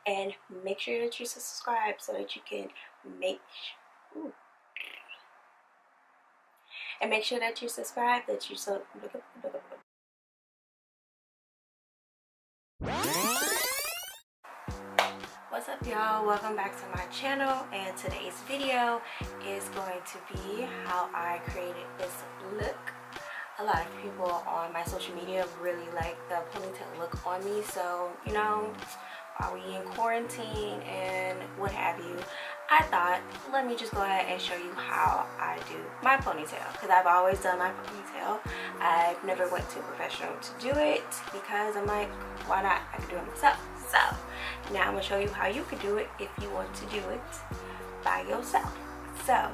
and make sure that you subscribe so that you can make and make sure that you subscribe, that you What's up, y'all? Welcome back to my channel, and today's video is going to be how I created this look. A lot of people on my social media really like the ponytail look on me, so you know, while we in quarantine and what have you, I thought, let me just go ahead and show you how I do my ponytail, because I've always done my ponytail. I've never went to a professional to do it because I'm like, why not? I can do it myself. So now I'm gonna show you how you can do it if you want to do it by yourself. So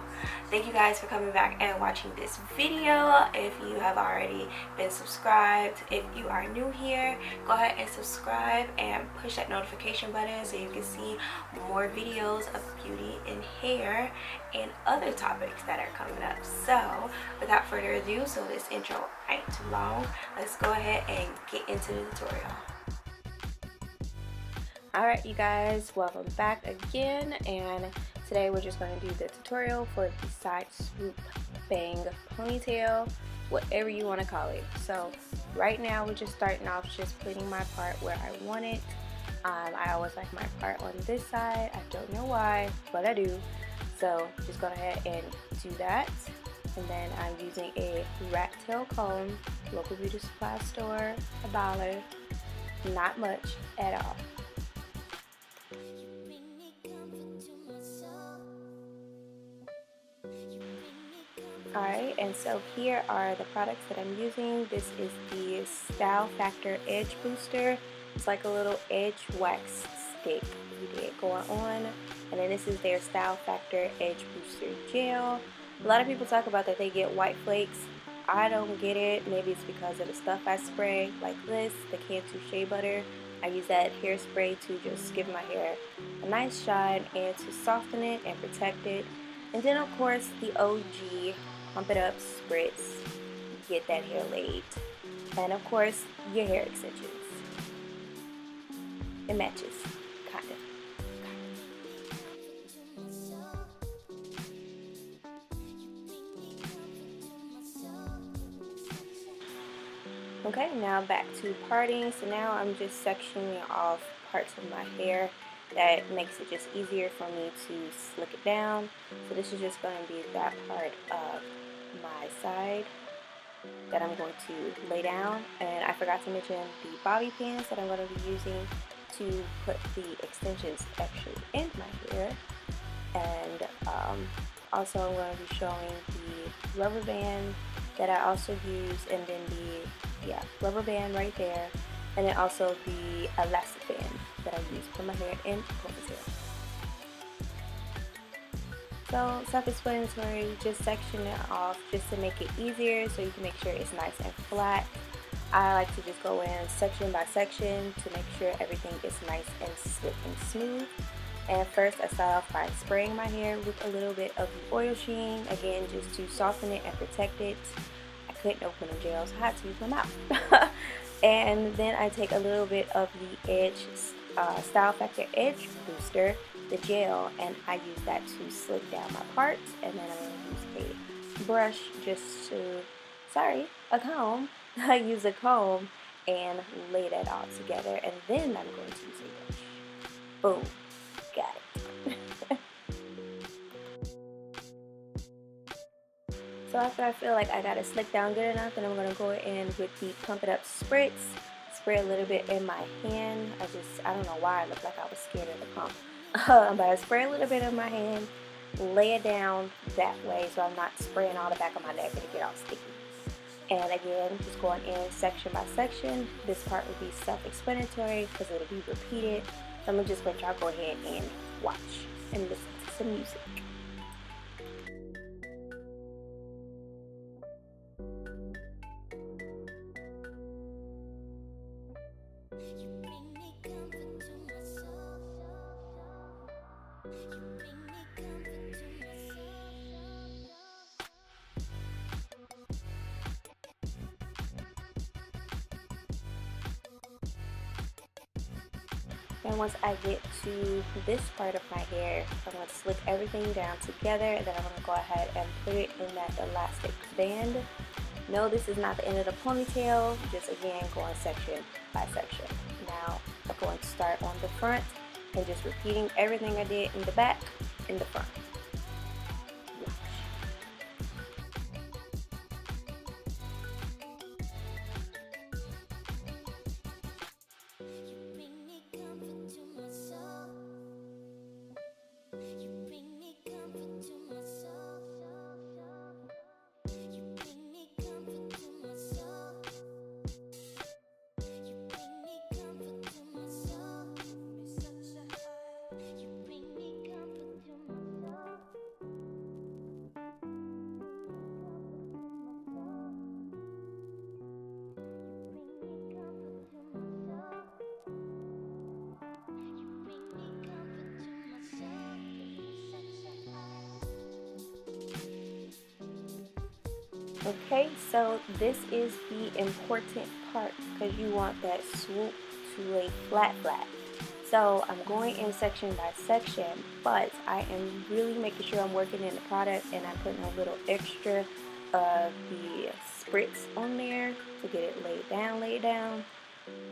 thank you guys for coming back and watching this video. If you have already been subscribed, if you are new here, go ahead and subscribe and push that notification button so you can see more videos of beauty and hair and other topics that are coming up. So without further ado, so this intro ain't too long, let's go ahead and get into the tutorial. Alright, you guys, welcome back again, and today we're just going to do the tutorial for the side swoop bang ponytail, whatever you want to call it. So right now we're just starting off just putting my part where I want it. I always like my part on this side. I don't know why, but I do. So just go ahead and do that. And then I'm using a Rattail comb, local beauty supply store, $1, not much at all. Alright, and so here are the products that I'm using. This is the Style Factor Edge Booster. It's like a little edge wax stick you get going on. And then this is their Style Factor Edge Booster Gel. A lot of people talk about that they get white flakes. I don't get it. Maybe it's because of the stuff I spray, like this, the Cantu Shea Butter. I use that hairspray to just give my hair a nice shine and to soften it and protect it. And then of course the OG Pump It Up Spritz, get that hair laid. And of course your hair extensions. It matches, kind of. Okay, now back to parting. So now I'm just sectioning off parts of my hair. That makes it just easier for me to slick it down. So this is just going to be that part of my side that I'm going to lay down. And I forgot to mention the bobby pins that I'm going to be using to put the extensions actually in my hair. And also I'm going to be showing the rubber band that I also use, and then the rubber band right there, and then also the elastic band that I use for my hair and ponytail. So self-explanatory, just section it off just to make it easier so you can make sure it's nice and flat. I like to just go in section by section to make sure everything is nice and slick and smooth. And first I start off by spraying my hair with a little bit of the oil Sheen, again just to soften it and protect it. I couldn't open the gel, so I had to use my mouth. And then I take a little bit of the Edge Style Factor Edge Booster, the gel, and I use that to slick down my parts. And then I'm going to use a brush just to, a comb. I use a comb and lay that all together, and then I'm going to use a brush. Boom. Got it. So after I feel like I got it slicked down good enough, then I'm going to go in with the Pump It Up Spritz. Spray a little bit in my hand. I don't know why I looked like I was scared of the pump. But I spray a little bit in my hand, lay it down that way so I'm not spraying all the back of my neck and it get all sticky. And again, just going in section by section. This part will be self-explanatory because it'll be repeated. So I'm going to just let y'all go ahead and watch and listen to some music. And once I get to this part of my hair, I'm going to slick everything down together, and then I'm going to go ahead and put it in that elastic band. No, this is not the end of the ponytail, just again going section by section. Now I'm going to start on the front and just repeating everything I did in the back in the front. Okay, so this is the important part because you want that swoop to a flat. So I'm going in section by section, but I am really making sure I'm working in the product, and I'm putting a little extra of the Spritz on there to get it laid down.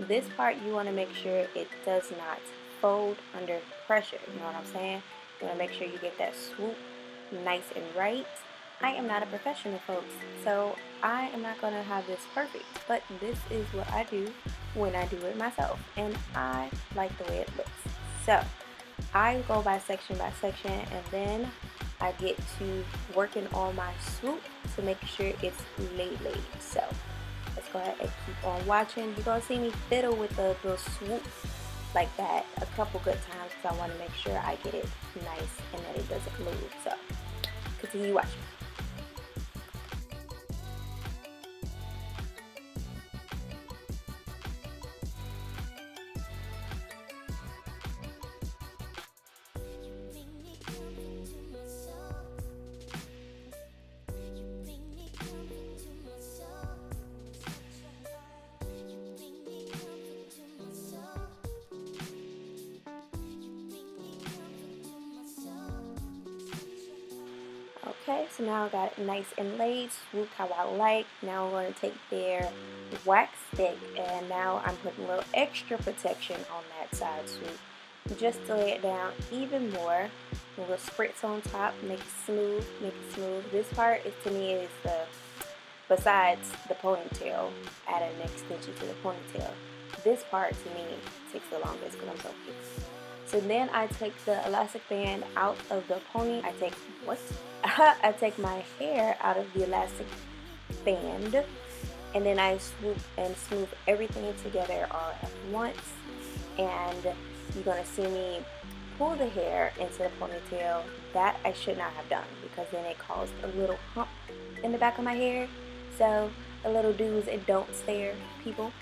This part you want to make sure it does not fold under pressure, you know what I'm saying? You want to make sure you get that swoop nice and right. I am not a professional, folks, so I am not going to have this perfect, but this is what I do when I do it myself, and I like the way it looks. So I go by section, and then I get to working on my swoop to make sure it's laid. So let's go ahead and keep on watching. You're going to see me fiddle with the little swoop like that a couple good times because I want to make sure I get it nice and that it doesn't move. So continue watching. Okay, so now I got it nice and laid, swooped how I like. Now I'm going to take their wax stick, and now I'm putting a little extra protection on that side swoop just to lay it down even more. A little spritz on top, make it smooth, This part is, to me, is the, besides the ponytail, add an extension to the ponytail. This part, to me, takes the longest because I'm so cute. So then I take the elastic band out of the pony. I take my hair out of the elastic band, and then I swoop and smooth everything together all at once. And you're gonna see me pull the hair into the ponytail. That I should not have done because then it caused a little hump in the back of my hair. So the little do's and don'ts there, people.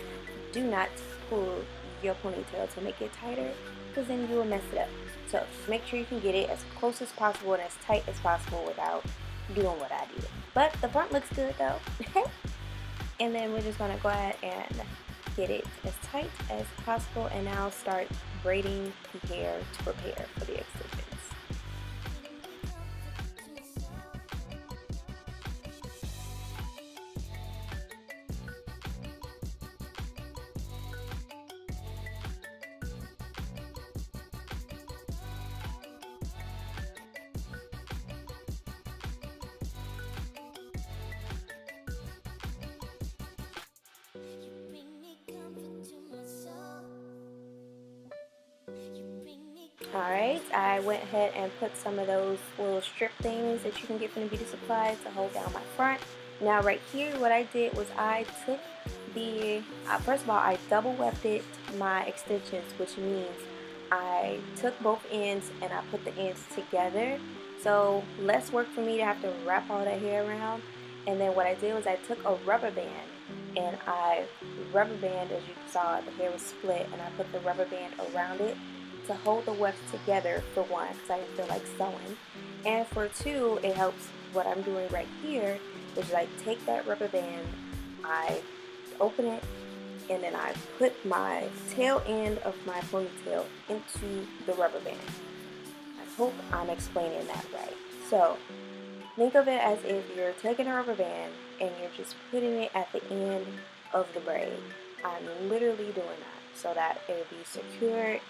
Do not pull your ponytail to make it tighter, because then you will mess it up. So just make sure you can get it as close as possible and as tight as possible without doing what I did. But the front looks good though. And then we're just going to go ahead and get it as tight as possible, and now start braiding the hair to prepare for the extensions. Alright, I went ahead and put some of those little strip things that you can get from the beauty supply to hold down my front. Now right here, what I did was I took the, first of all, I double wefted my extensions, which means I took both ends and I put the ends together. So less work for me to have to wrap all that hair around. And then what I did was I took a rubber band, and as you saw, the hair was split, and I put the rubber band around it to hold the wefts together, for one, because I didn't feel like sewing, and for two, it helps what I'm doing right here, which is I take that rubber band, I open it, and then I put my tail end of my ponytail into the rubber band. I hope I'm explaining that right. So think of it as if you're taking a rubber band and you're just putting it at the end of the braid. I'm literally doing that so that it will be secured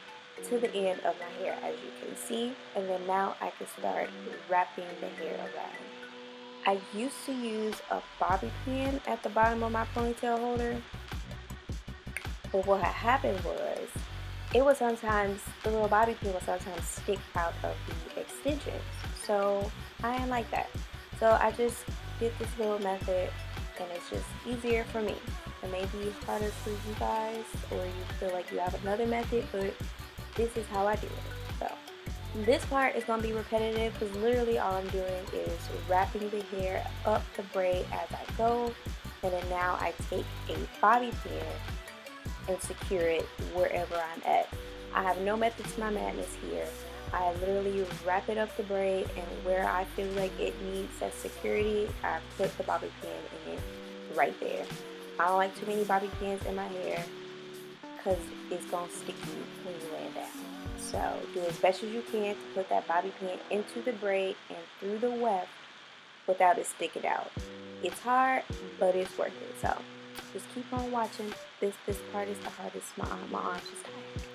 to the end of my hair, as you can see. And then now I can start wrapping the hair around. I used to use a bobby pin at the bottom of my ponytail holder, but what had happened was the little bobby pin would sometimes stick out of the extensions. So I didn't like that. So I just did this little method, and it's just easier for me. It may be harder for you guys, or you feel like you have another method, but this is how I do it. So this part is going to be repetitive because literally all I'm doing is wrapping the hair up the braid as I go, and then now I take a bobby pin and secure it wherever I'm at. I have no method to my madness here. I literally wrap it up the braid, and where I feel like it needs that security, I put the bobby pin in right there. I don't like too many bobby pins in my hair because it's going to stick you when you lay down. So do as best as you can to put that bobby pin into the braid and through the weft without it sticking out. It's hard, but it's worth it. So just keep on watching. This part is the hardest. My arms is tired.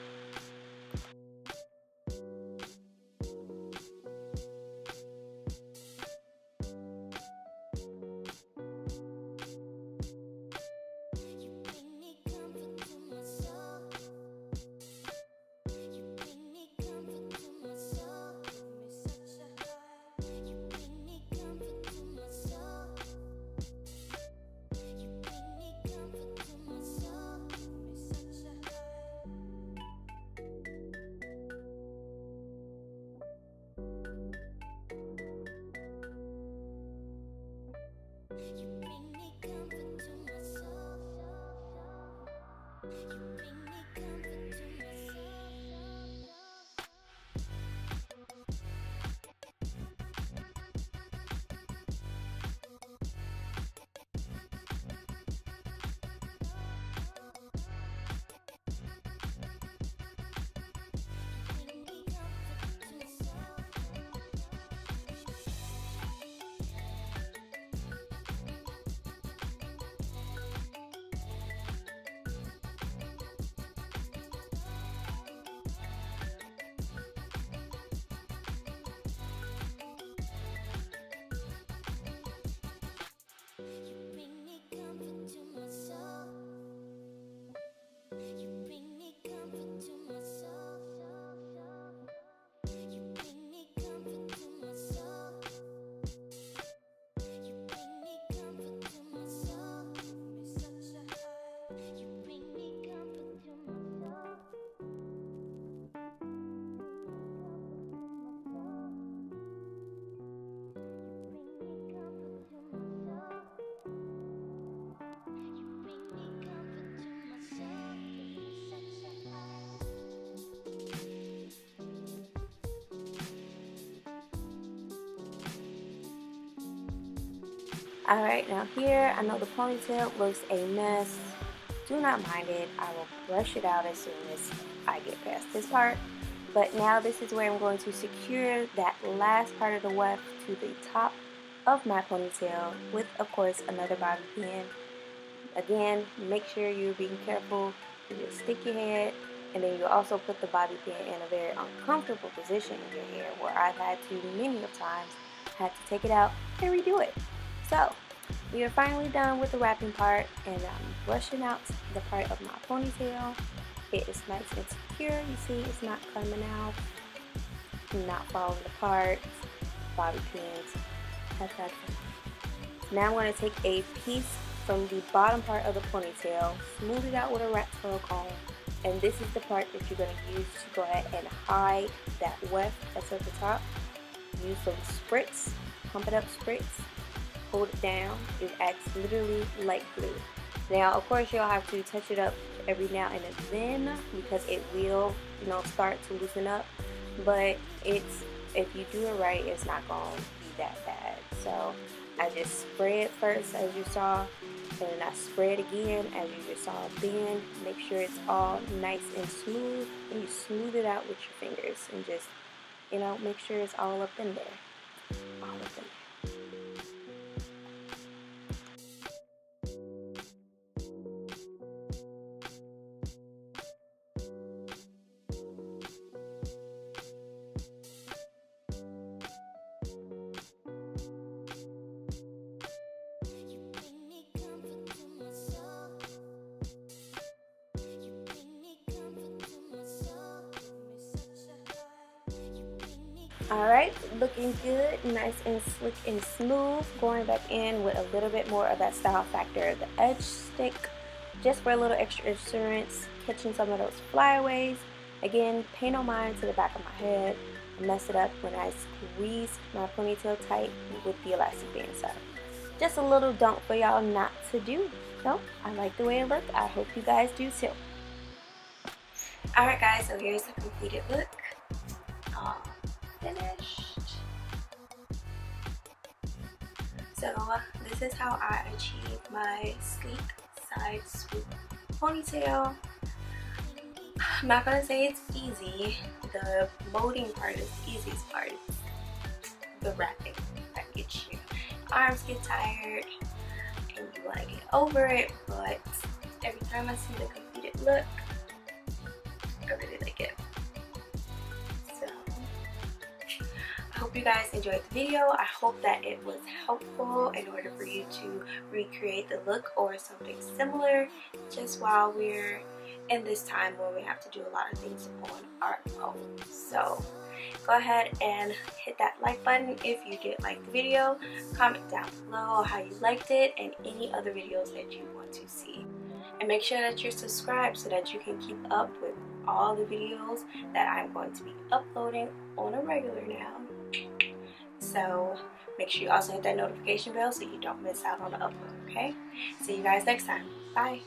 Alright, now here, I know the ponytail looks a mess. Do not mind it. I will brush it out as soon as I get past this part. But now this is where I'm going to secure that last part of the weft to the top of my ponytail with, of course, another bobby pin. Again, make sure you're being careful. You just stick your head, and then you also put the bobby pin in a very uncomfortable position in your hair where I've had to many of times had to take it out and redo it. So we are finally done with the wrapping part, and I'm brushing out the part of my ponytail. It is nice and secure. You see it's not coming out, not falling apart. Bobby pins. Now I'm going to take a piece from the bottom part of the ponytail, smooth it out with a Rattail comb, and this is the part that you're going to use to go ahead and hide that weft that's at the top. Use some Spritz, pump it up Spritz, hold it down. It acts literally like glue. Now, of course, you'll have to touch it up every now and then because it will, start to loosen up. But if you do it right, it's not going to be that bad. So I just spray it first, as you saw, and then I spray it again as you just saw then. Make sure it's all nice and smooth, and you smooth it out with your fingers and just, you know, make sure it's all up in there. All up in there. Alright, looking good, nice and slick and smooth. Going back in with a little bit more of that style factor of the edge stick, just for a little extra assurance, catching some of those flyaways. Again, pay no mind to the back of my head. I mess it up when I squeeze my ponytail tight with the elastic band. So just a little don't for y'all not to do. So I like the way it looked. I hope you guys do too. Alright guys, so here's the completed look. Finished. So this is how I achieve my sleek side swoop ponytail. I'm not gonna say it's easy. The molding part is the easiest part. The wrapping that gets you. Arms get tired and you want to get over it, but every time I see the completed look, I really like it. I hope you guys enjoyed the video. I hope that it was helpful in order for you to recreate the look or something similar, just while we're in this time when we have to do a lot of things on our own. So go ahead and hit that like button if you did like the video. Comment down below how you liked it and any other videos that you want to see. And make sure that you're subscribed so that you can keep up with all the videos that I'm going to be uploading on a regular now. So make sure you also hit that notification bell so you don't miss out on the upload, okay? See you guys next time. Bye.